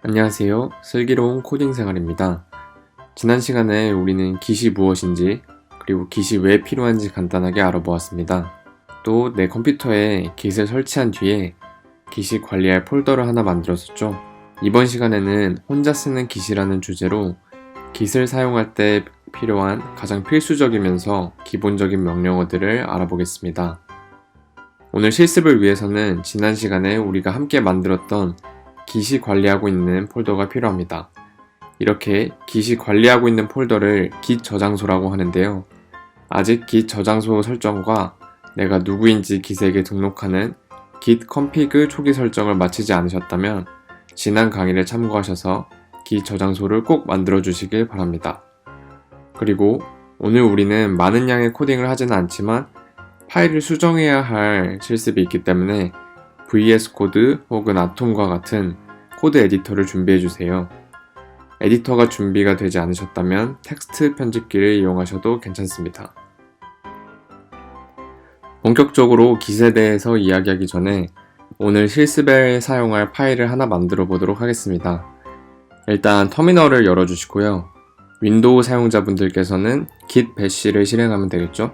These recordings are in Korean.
안녕하세요. 슬기로운 코딩 생활입니다. 지난 시간에 우리는 Git이 무엇인지 그리고 Git이 왜 필요한지 간단하게 알아보았습니다. 또 내 컴퓨터에 Git을 설치한 뒤에 Git이 관리할 폴더를 하나 만들었었죠. 이번 시간에는 혼자 쓰는 Git이라는 주제로 Git을 사용할 때 필요한 가장 필수적이면서 기본적인 명령어들을 알아보겠습니다. 오늘 실습을 위해서는 지난 시간에 우리가 함께 만들었던 Git이 관리하고 있는 폴더가 필요합니다. 이렇게 Git이 관리하고 있는 폴더를 Git 저장소라고 하는데요. 아직 Git 저장소 설정과 내가 누구인지 Git에게 등록하는 Git config 초기 설정을 마치지 않으셨다면 지난 강의를 참고하셔서 Git 저장소를 꼭 만들어 주시길 바랍니다. 그리고 오늘 우리는 많은 양의 코딩을 하지는 않지만 파일을 수정해야 할 실습이 있기 때문에 VS 코드 혹은 아톰과 같은 코드 에디터를 준비해 주세요. 에디터가 준비가 되지 않으셨다면 텍스트 편집기를 이용하셔도 괜찮습니다. 본격적으로 Git에 대해서 이야기하기 전에 오늘 실습에 사용할 파일을 하나 만들어 보도록 하겠습니다. 일단 터미널을 열어주시고요. 윈도우 사용자분들께서는 git bash를 실행하면 되겠죠?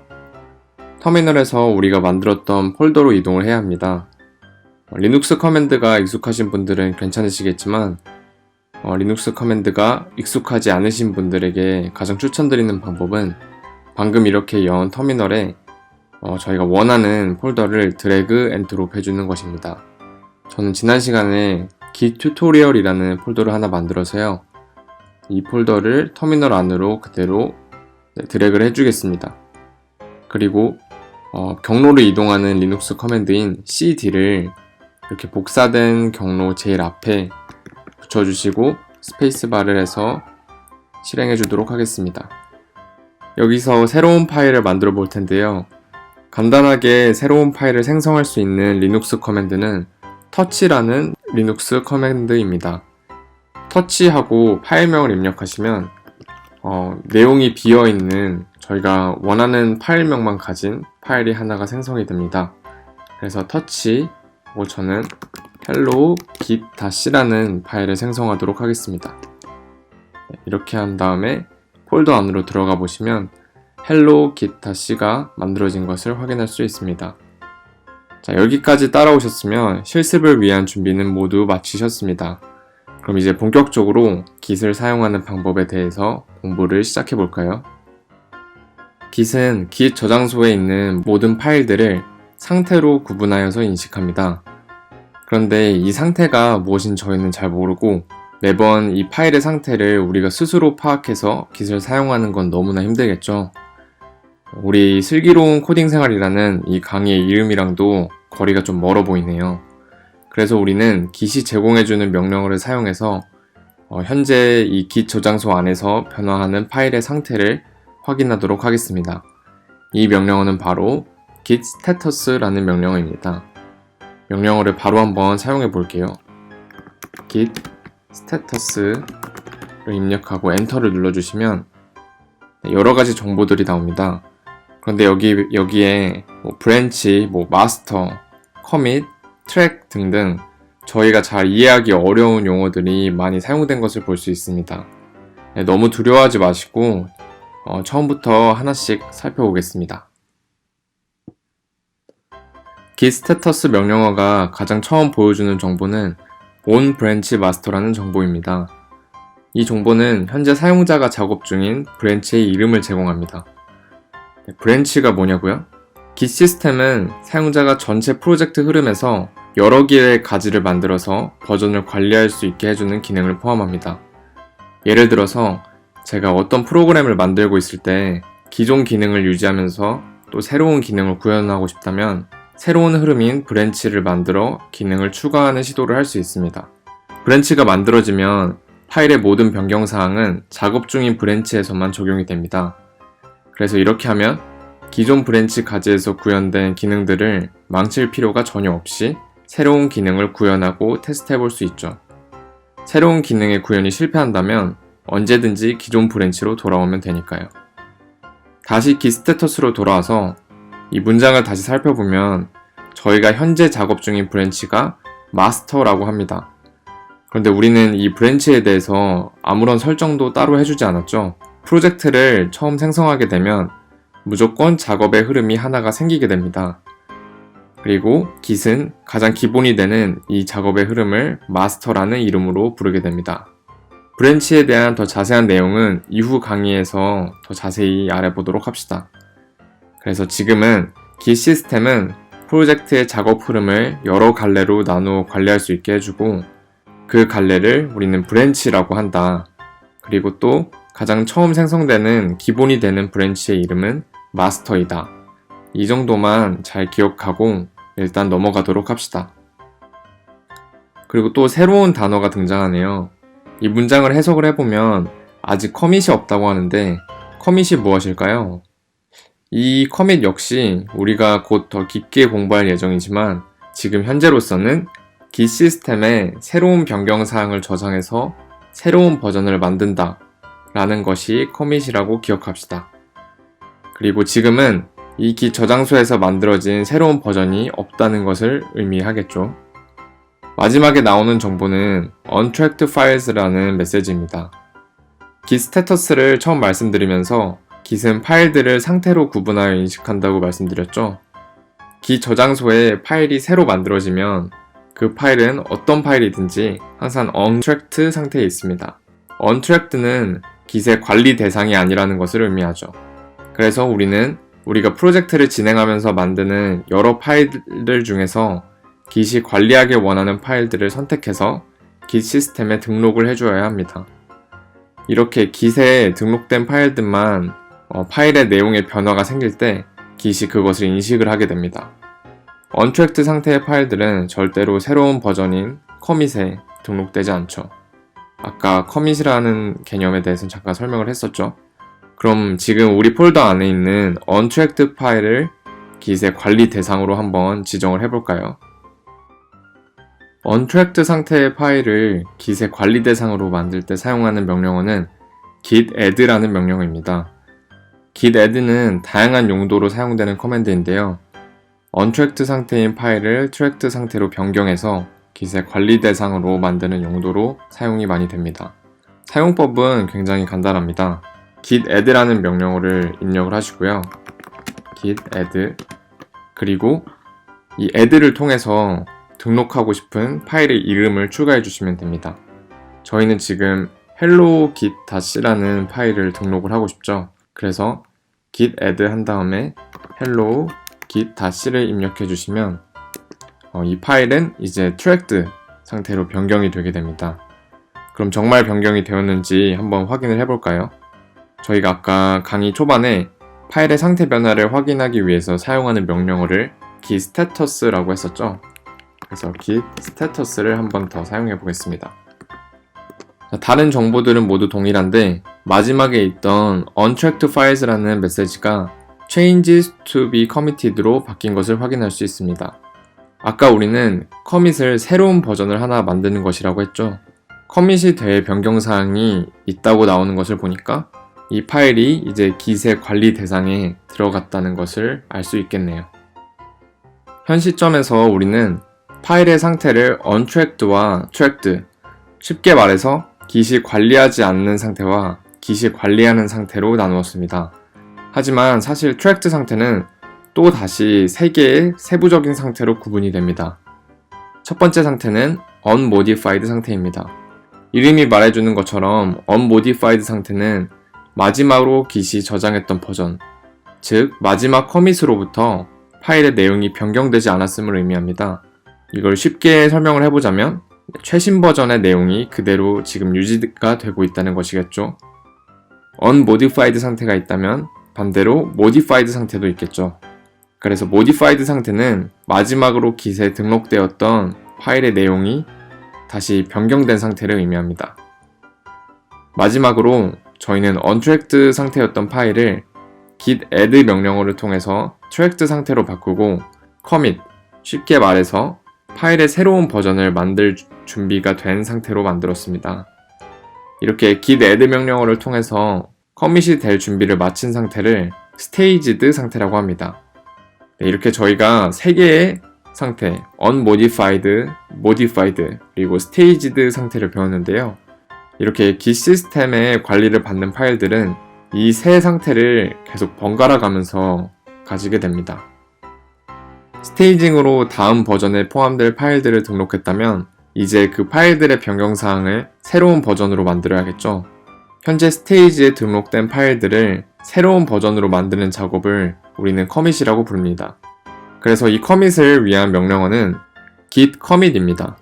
터미널에서 우리가 만들었던 폴더로 이동을 해야 합니다. 리눅스 커맨드가 익숙하신 분들은 괜찮으시겠지만 리눅스 커맨드가 익숙하지 않으신 분들에게 가장 추천드리는 방법은 방금 이렇게 연 터미널에 저희가 원하는 폴더를 드래그 앤 드롭 해주는 것입니다. 저는 지난 시간에 git 튜토리얼이라는 폴더를 하나 만들어서요. 이 폴더를 터미널 안으로 그대로 드래그를 해주겠습니다. 그리고 경로를 이동하는 리눅스 커맨드인 cd를 이렇게 복사된 경로 제일 앞에 붙여주시고 스페이스바를 해서 실행해 주도록 하겠습니다. 여기서 새로운 파일을 만들어 볼 텐데요. 간단하게 새로운 파일을 생성할 수 있는 리눅스 커맨드는 touch라는 리눅스 커맨드입니다. touch하고 파일명을 입력하시면 내용이 비어있는 저희가 원하는 파일명만 가진 파일이 하나가 생성이 됩니다. 그래서 touch 저는 hello git-c라는 파일을 생성하도록 하겠습니다. 이렇게 한 다음에 폴더 안으로 들어가 보시면 hello git-c가 만들어진 것을 확인할 수 있습니다. 자, 여기까지 따라오셨으면 실습을 위한 준비는 모두 마치셨습니다. 그럼 이제 본격적으로 Git을 사용하는 방법에 대해서 공부를 시작해 볼까요? Git은 Git 저장소에 있는 모든 파일들을 상태로 구분하여서 인식합니다. 그런데 이 상태가 무엇인 저희는 잘 모르고 매번 이 파일의 상태를 우리가 스스로 파악해서 Git을 사용하는 건 너무나 힘들겠죠. 우리 슬기로운 코딩 생활이라는 이 강의의 이름이랑도 거리가 좀 멀어 보이네요. 그래서 우리는 Git이 제공해주는 명령어를 사용해서 현재 이 Git 저장소 안에서 변화하는 파일의 상태를 확인하도록 하겠습니다. 이 명령어는 바로 git status라는 명령어입니다. 명령어를 바로 한번 사용해 볼게요. git status를 입력하고 엔터를 눌러주시면 여러 가지 정보들이 나옵니다. 그런데 여기에 branch, master, commit, track 등등 저희가 잘 이해하기 어려운 용어들이 많이 사용된 것을 볼 수 있습니다. 너무 두려워하지 마시고 처음부터 하나씩 살펴보겠습니다. git status 명령어가 가장 처음 보여주는 정보는 on branch master라는 정보입니다. 이 정보는 현재 사용자가 작업 중인 브랜치의 이름을 제공합니다. 브랜치가 뭐냐고요? Git 시스템은 사용자가 전체 프로젝트 흐름에서 여러 개의 가지를 만들어서 버전을 관리할 수 있게 해주는 기능을 포함합니다. 예를 들어서 제가 어떤 프로그램을 만들고 있을 때 기존 기능을 유지하면서 또 새로운 기능을 구현하고 싶다면 새로운 흐름인 브랜치를 만들어 기능을 추가하는 시도를 할 수 있습니다. 브랜치가 만들어지면 파일의 모든 변경사항은 작업 중인 브랜치에서만 적용이 됩니다. 그래서 이렇게 하면 기존 브랜치 가지에서 구현된 기능들을 망칠 필요가 전혀 없이 새로운 기능을 구현하고 테스트해 볼 수 있죠. 새로운 기능의 구현이 실패한다면 언제든지 기존 브랜치로 돌아오면 되니까요. 다시 Git 스테터스로 돌아와서 이 문장을 다시 살펴보면 저희가 현재 작업 중인 브랜치가 마스터라고 합니다. 그런데 우리는 이 브랜치에 대해서 아무런 설정도 따로 해주지 않았죠. 프로젝트를 처음 생성하게 되면 무조건 작업의 흐름이 하나가 생기게 됩니다. 그리고 Git은 가장 기본이 되는 이 작업의 흐름을 마스터라는 이름으로 부르게 됩니다. 브랜치에 대한 더 자세한 내용은 이후 강의에서 더 자세히 알아보도록 합시다. 그래서 지금은 Git 시스템은 프로젝트의 작업 흐름을 여러 갈래로 나누어 관리할 수 있게 해주고 그 갈래를 우리는 브랜치라고 한다. 그리고 또 가장 처음 생성되는 기본이 되는 브랜치의 이름은 마스터이다. 이 정도만 잘 기억하고 일단 넘어가도록 합시다. 그리고 또 새로운 단어가 등장하네요. 이 문장을 해석을 해보면 아직 커밋이 없다고 하는데 커밋이 무엇일까요? 이 커밋 역시 우리가 곧 더 깊게 공부할 예정이지만 지금 현재로서는 Git 시스템에 새로운 변경사항을 저장해서 새로운 버전을 만든다 라는 것이 커밋이라고 기억합시다. 그리고 지금은 이 Git 저장소에서 만들어진 새로운 버전이 없다는 것을 의미하겠죠. 마지막에 나오는 정보는 untracked files라는 메시지입니다. Git 스테터스를 처음 말씀드리면서 Git은 파일들을 상태로 구분하여 인식한다고 말씀드렸죠. Git 저장소에 파일이 새로 만들어지면 그 파일은 어떤 파일이든지 항상 untracked 상태에 있습니다. untracked는 Git의 관리 대상이 아니라는 것을 의미하죠. 그래서 우리가 프로젝트를 진행하면서 만드는 여러 파일들 중에서 Git이 관리하길 원하는 파일들을 선택해서 Git 시스템에 등록을 해줘야 합니다. 이렇게 Git에 등록된 파일들만 파일의 내용에 변화가 생길 때 Git이 그것을 인식을 하게 됩니다. untracked 상태의 파일들은 절대로 새로운 버전인 커밋에 등록되지 않죠. 아까 커밋이라는 개념에 대해서 잠깐 설명을 했었죠. 그럼 지금 우리 폴더 안에 있는 untracked 파일을 Git의 관리 대상으로 한번 지정을 해볼까요? untracked 상태의 파일을 Git의 관리 대상으로 만들 때 사용하는 명령어는 git add라는 명령어입니다. git add는 다양한 용도로 사용되는 커맨드인데요. untracked 상태인 파일을 tracked 상태로 변경해서 Git의 관리 대상으로 만드는 용도로 사용이 많이 됩니다. 사용법은 굉장히 간단합니다. git add라는 명령어를 입력을 하시고요. git add 그리고 이 add를 통해서 등록하고 싶은 파일의 이름을 추가해 주시면 됩니다. 저희는 지금 hello git.c라는 파일을 등록을 하고 싶죠. 그래서 git add 한 다음에 hello git.c를 입력해 주시면 이 파일은 이제 tracked 상태로 변경이 되게 됩니다. 그럼 정말 변경이 되었는지 한번 확인을 해볼까요? 저희가 아까 강의 초반에 파일의 상태 변화를 확인하기 위해서 사용하는 명령어를 git status라고 했었죠. 그래서 git status를 한번 더 사용해 보겠습니다. 다른 정보들은 모두 동일한데 마지막에 있던 untracked files라는 메시지가 changes to be committed로 바뀐 것을 확인할 수 있습니다. 아까 우리는 커밋을 새로운 버전을 하나 만드는 것이라고 했죠. 커밋이 될 변경사항이 있다고 나오는 것을 보니까 이 파일이 이제 Git의 관리 대상에 들어갔다는 것을 알 수 있겠네요. 현 시점에서 우리는 파일의 상태를 untracked와 tracked, 쉽게 말해서 Git이 관리하지 않는 상태와 Git이 관리하는 상태로 나누었습니다. 하지만 사실 tracked 상태는 또 다시 3개의 세부적인 상태로 구분이 됩니다. 첫 번째 상태는 unmodified 상태입니다. 이름이 말해주는 것처럼 unmodified 상태는 마지막으로 Git이 저장했던 버전, 즉 마지막 커밋으로부터 파일의 내용이 변경되지 않았음을 의미합니다. 이걸 쉽게 설명을 해보자면 최신 버전의 내용이 그대로 지금 유지가 되고 있다는 것이겠죠. unmodified 상태가 있다면 반대로 modified 상태도 있겠죠. 그래서 modified 상태는 마지막으로 Git에 등록되었던 파일의 내용이 다시 변경된 상태를 의미합니다. 마지막으로 저희는 untracked 상태였던 파일을 git add 명령어를 통해서 tracked 상태로 바꾸고 commit, 쉽게 말해서 파일의 새로운 버전을 만들 준비가 된 상태로 만들었습니다. 이렇게 git add 명령어를 통해서 커밋이 될 준비를 마친 상태를 staged 상태라고 합니다. 이렇게 저희가 3개의 상태, unmodified, modified, 그리고 staged 상태를 배웠는데요. 이렇게 Git 시스템의 관리를 받는 파일들은 이 세 상태를 계속 번갈아 가면서 가지게 됩니다. 스테이징으로 다음 버전에 포함될 파일들을 등록했다면 이제 그 파일들의 변경사항을 새로운 버전으로 만들어야겠죠. 현재 스테이지에 등록된 파일들을 새로운 버전으로 만드는 작업을 우리는 커밋이라고 부릅니다. 그래서 이 커밋을 위한 명령어는 git commit입니다.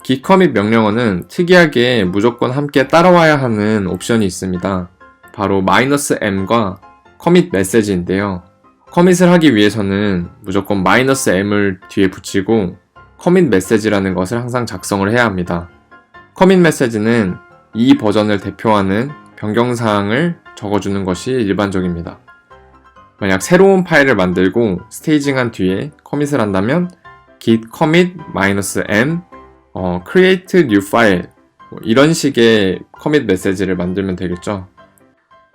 git commit 명령어는 특이하게 무조건 함께 따라와야 하는 옵션이 있습니다. 바로 -m과 commit message인데요. 커밋을 하기 위해서는 무조건 -m을 뒤에 붙이고 commit message라는 것을 항상 작성을 해야 합니다. commit message는 이 버전을 대표하는 변경사항을 적어주는 것이 일반적입니다. 만약 새로운 파일을 만들고 스테이징한 뒤에 커밋을 한다면 git commit -m create new file 이런 식의 커밋 메시지를 만들면 되겠죠.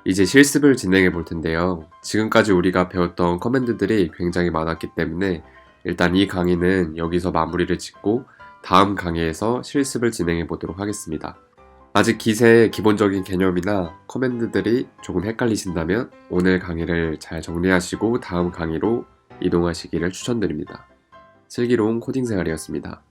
이제 실습을 진행해 볼 텐데요. 지금까지 우리가 배웠던 커맨드들이 굉장히 많았기 때문에 일단 이 강의는 여기서 마무리를 짓고 다음 강의에서 실습을 진행해 보도록 하겠습니다. 아직 Git의 기본적인 개념이나 커맨드들이 조금 헷갈리신다면 오늘 강의를 잘 정리하시고 다음 강의로 이동하시기를 추천드립니다. 슬기로운 코딩 생활이었습니다.